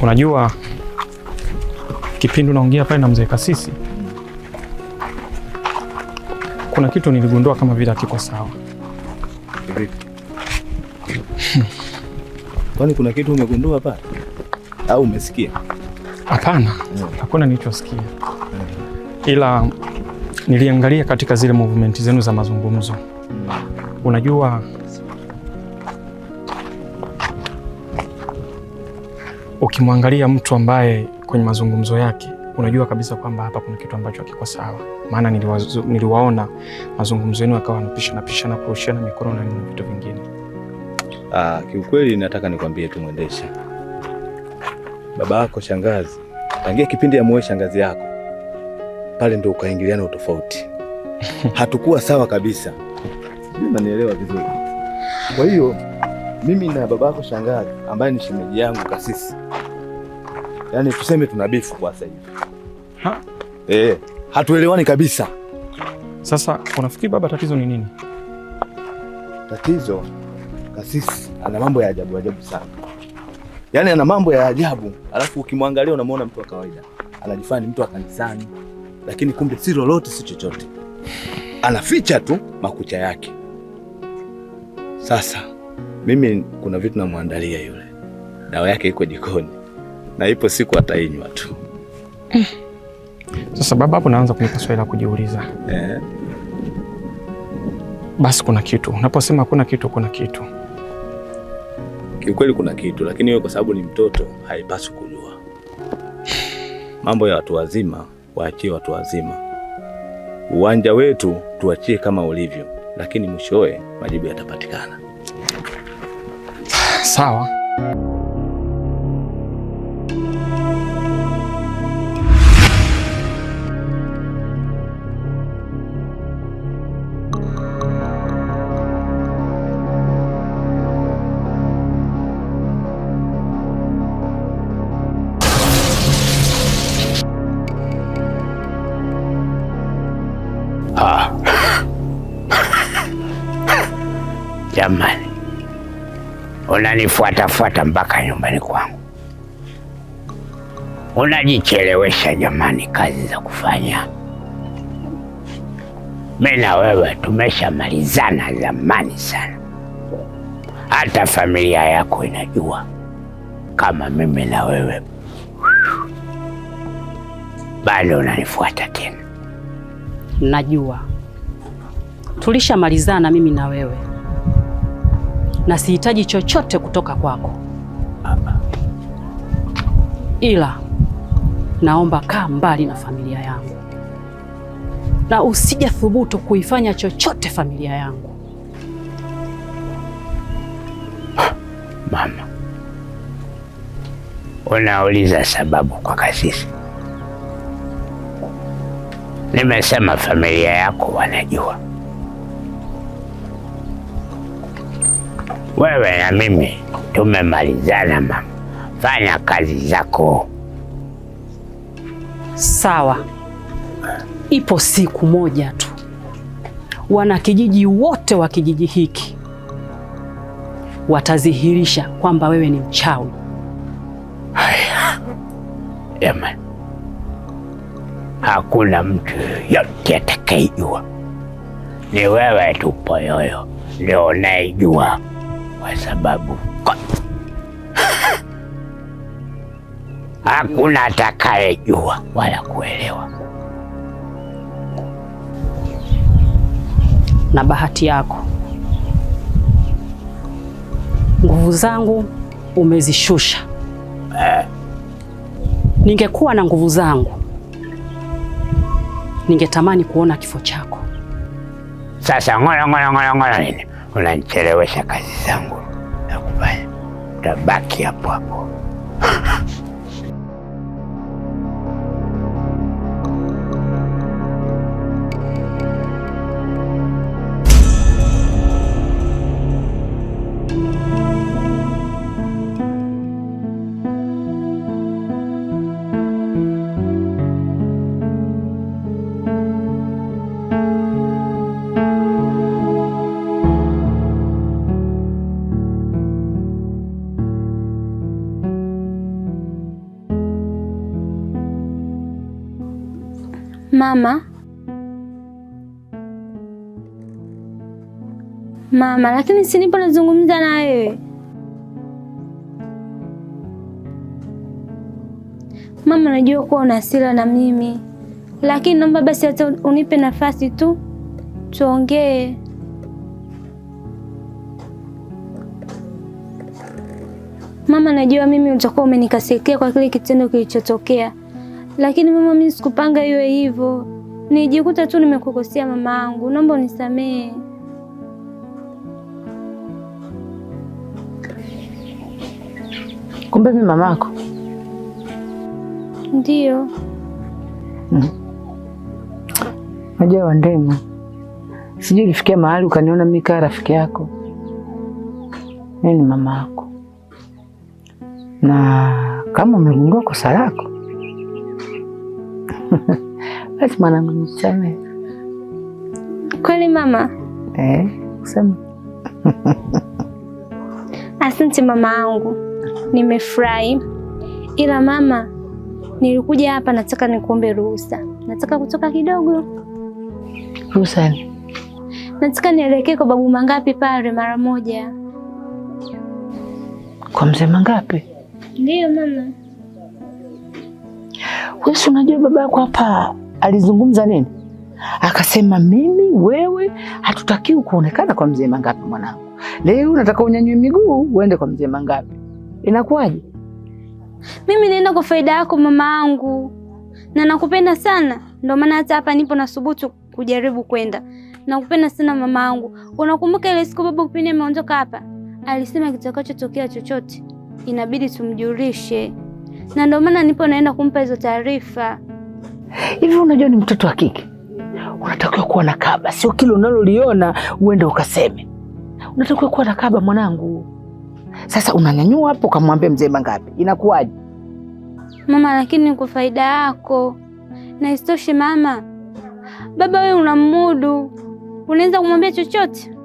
Unajua kipindi unaongea pale na mzee Kasisi, kuna kitu niligundua kama vile hakiko sawa. Kwani kuna kitu umegundua pale au umesikia? Hapana, hakuna nilichosikia. Ila niliangalia katika zile movement zenu za mazungumzo. Unajua ukimwangalia mtu ambaye kwenye mazungumzo yake unajua kabisa kwamba hapa kuna kitu ambacho hakiko sawa. Maana niliwaona mazungumzo yenu yakawa yanapishana kurushiana mikono na vitu vingine. Kiukweli nataka nikwambie tu Mwendesha, baba yako shangazi, tangia kipindi amuoe shangazi yako pale ndo ukaingiliana utofauti. Hatukuwa sawa kabisa. Unanielewa vizuri? Kwa hiyo mimi na baba yako shangazi ambaye ni shemeji yangu Kasisi, yaani tuseme tuna bifu kwa sasa hivi. Hatuelewani kabisa. Sasa unafikiri baba tatizo ni nini? Tatizo Kasisi ana mambo ya ajabu sana. Yaani ana mambo ya ajabu, alafu ukimwangalia unamwona mtu wa kawaida. Anajifanya ni mtu wa kanisani, lakini kumbe si lolote si chochote. Anaficha tu makucha yake. Sasa mimi kuna vitu namwandalia yule. Dawa yake iko jikoni na ipo siku atainywa tu. Sasa baba, hapo naanza kunipa swali la kujiuliza. Basi kuna kitu. Unaposema kuna kitu, kuna kitu. Kiukweli kuna kitu, lakini wewe kwa sababu ni mtoto haipaswi kujua. Mambo ya watu wazima waachie watu wazima. Uwanja wetu tuachie kama ulivyo, lakini mwishowe majibu yatapatikana. Sawa. Jamani, unanifuata mpaka nyumbani kwangu, unajichelewesha jamani, kazi za kufanya. Mimi na wewe tumeshamalizana zamani sana, hata familia yako inajua kama mimi na wewe. Bado unanifuata tena? Najua tulishamalizana mimi na wewe, na sihitaji chochote kutoka kwako, ila naomba kaa mbali na familia yangu na usije thubutu kuifanya chochote familia yangu. Mama, unauliza sababu kwa Kasisi? Nimesema familia yako wanajua. Wewe na mimi tumemalizana mama, fanya kazi zako. Sawa, ipo siku moja tu wanakijiji wote wa kijiji hiki watadhihirisha kwamba wewe ni mchawi. Haya jamani, hakuna mtu yote atakayejua, ni wewe tu Poyoyo ndio unayejua, kwa sababu hakuna atakayejua wala kuelewa. Na bahati yako, nguvu zangu umezishusha. Ningekuwa na nguvu zangu ningetamani kuona kifo chako. Sasa ngoja nini? Unanichelewesha kazi zangu na kufanya, utabaki hapo hapo. Mama, lakini si nipo nazungumza na wewe. Mama, najua kuwa una hasira na mimi, lakini naomba basi hata unipe nafasi tu tuongee. Mama, najua mimi utakuwa umenikasirikia kwa kile kitendo kilichotokea, lakini mama, mimi sikupanga iwe hivyo. Nijikuta tu nimekukosea mama yangu, naomba unisamehe. Kumbe mimi mamako? Ndio. Najua Wandema, sijui ilifikia mahali ukaniona mimi kama rafiki yako. Mimi ni mama yako, na kama umegundua kosa lako basi mwanangu nisamehe. Kweli mama? Kusema. Asante mama yangu, nimefurahi. Ila mama, nilikuja hapa nataka nikuombe ruhusa. Nataka kutoka kidogo. Ruhusa? Nataka nielekee kwa babu Mangapi pale mara moja. Kwa mzee Mangapi? Ndio mama. Wewe unajua baba yako hapa alizungumza nini? Akasema mimi wewe hatutakiwi kuonekana kwa mzee Mangapi mwanangu. Leo unataka unyanyue miguu uende kwa mzee Mangapi. Inakuwaje? Mimi naenda kwa faida yako mama yangu. Na nakupenda sana. Ndio maana hata hapa nipo nasubutu kujaribu kwenda. Nakupenda sana mama yangu. Unakumbuka ile siku baba kipindi ameondoka hapa? Alisema kitakachotokea chochote inabidi tumjulishe. Na ndio maana nipo naenda kumpa hizo taarifa. Hivi unajua ni mtoto wa kike. Unatakiwa kuwa na kaba, sio kile unaloliona uende ukaseme. Unatakiwa kuwa na kaba mwanangu. Sasa unanyanyua hapo kamwambie mzee Mangapi. Inakuwaje? Mama, lakini kwa faida yako. Na isitoshe mama, baba wewe unamudu. Unaweza kumwambia chochote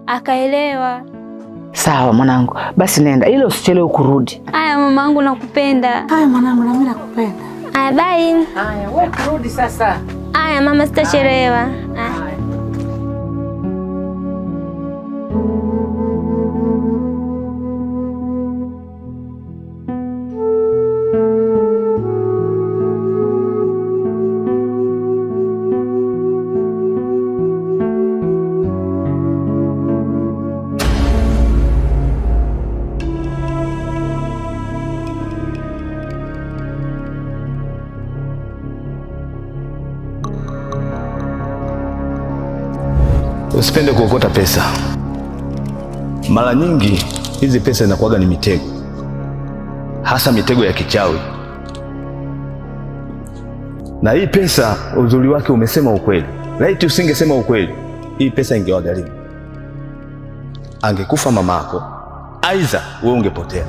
akaelewa. Sawa mwanangu, basi nenda, ile usichelewe kurudi. Haya mamangu, nakupenda. Haya mwanangu, na mimi nakupenda. Haya, bye. Haya, wewe kurudi sasa. Haya mama, sitachelewa. Usipende kuokota pesa. Mara nyingi hizi pesa zinakuwaga ni mitego, hasa mitego ya kichawi. Na hii pesa uzuri wake umesema ukweli. Laiti usingesema ukweli, hii pesa ingewagharimu. Angekufa mamako, aidha wewe ungepotea.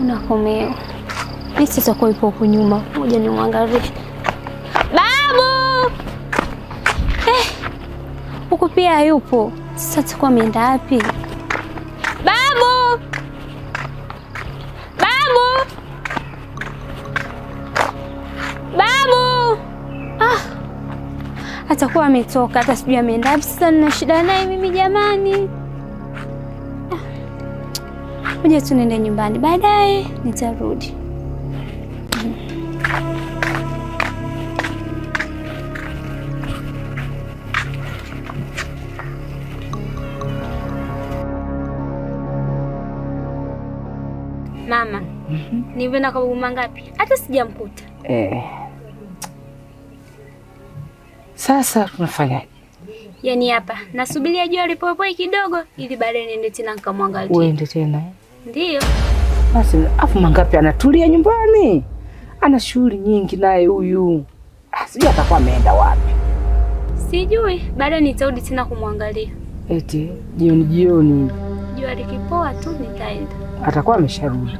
Unakomea. Mimi sitakuwa ipo huko nyuma. Ngoja nimwangalie. Babu! Huko pia hayupo. Sasa atakuwa ameenda wapi? Babu! Babu! Babu! Atakuwa ametoka, hata sijui ameenda wapi. Sasa nina shida naye mimi jamani. Ngoja tu nende nyumbani, baadaye nitarudi. Mama, nivenda kwa babu Mangapi? Hata sijamkuta. Sasa tunafanyaje? Yaani hapa nasubiria jua lipopoi kidogo ili baadaye niende tena nikamwangalie. Uende tena? Ndio. Basi afu Mangapi anatulia nyumbani. Ana shughuli nyingi naye huyu. Sijui atakuwa ameenda wapi. Sijui, baada nitarudi tena kumwangalia. Eti jioni Jua likipoa tu nitaenda. atakuwa amesharudi.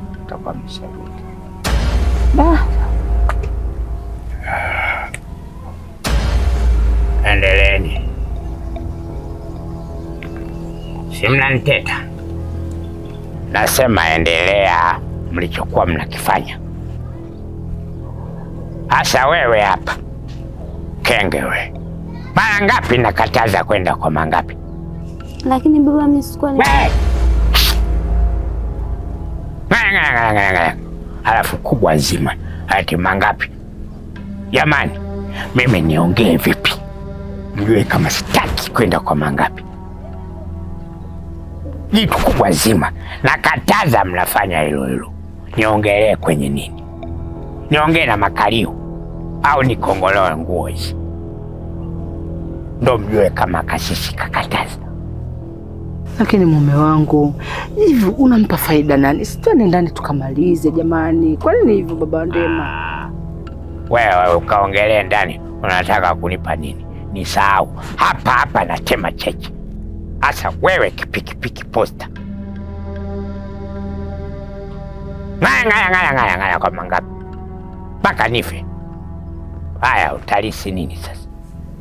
Endeleeni. Si mnaniteta? Nasema endelea mlichokuwa mnakifanya. Hasa wewe hapa kenge we, mara ngapi nakataza kwenda kwa mangapi? Lakini baba mimi sikuwa ni... Halafu kubwa nzima ati mangapi? Jamani, mimi niongee vipi mjue kama sitaki kwenda kwa mangapi? Jitu kubwa zima nakataza mnafanya hilo. Niongelee kwenye nini? Niongee na makalio au nikongoloe nguo hizi? Ndo mjue kama kasisi kakataza. Lakini mume wangu, hivi unampa faida nani? Sitoni ndani tukamalize jamani. Kwa nini hivyo baba Ndema? Wewe ukaongelee ndani, unataka kunipa nini? Nisahau hapa natema cheche. Asa wewe kipikipiki posta. Ngaya kwa mangapi? Mpaka nife. Haya, utalisi nini sasa?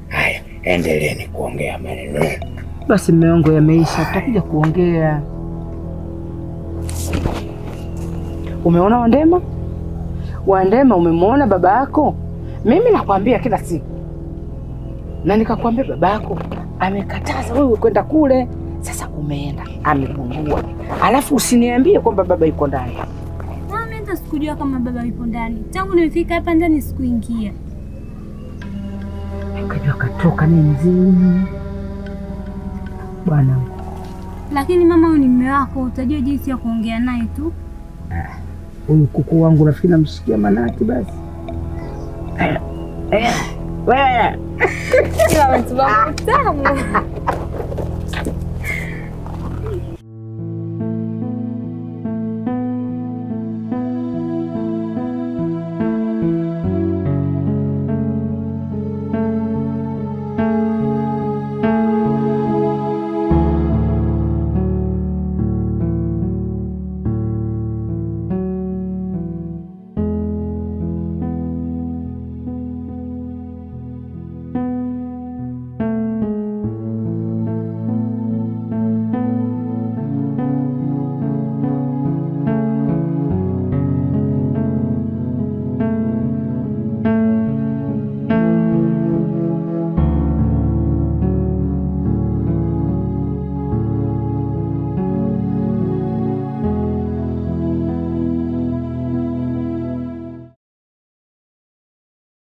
Haya, endeleeni kuongea maneno. Basi mume wangu, yameisha, tutakuja kuongea. Umeona Wandema, umemwona baba yako? Mimi nakwambia kila siku, na nikakwambia baba yako amekataza wewe kwenda kule. Sasa umeenda, amegundua, alafu usiniambie kwamba baba yuko ndani. Mimi hata sikujua kama baba yupo ndani. Tangu nimefika hapa ndani sikuingia. Akajua katoka ni mzima bwana. Lakini mama, huyu ni mume wako, utajua jinsi ya kuongea naye tu. Huyu kuku wangu nafikiri namshikia manati basi. Wewe. Kila mtu wangu tamu.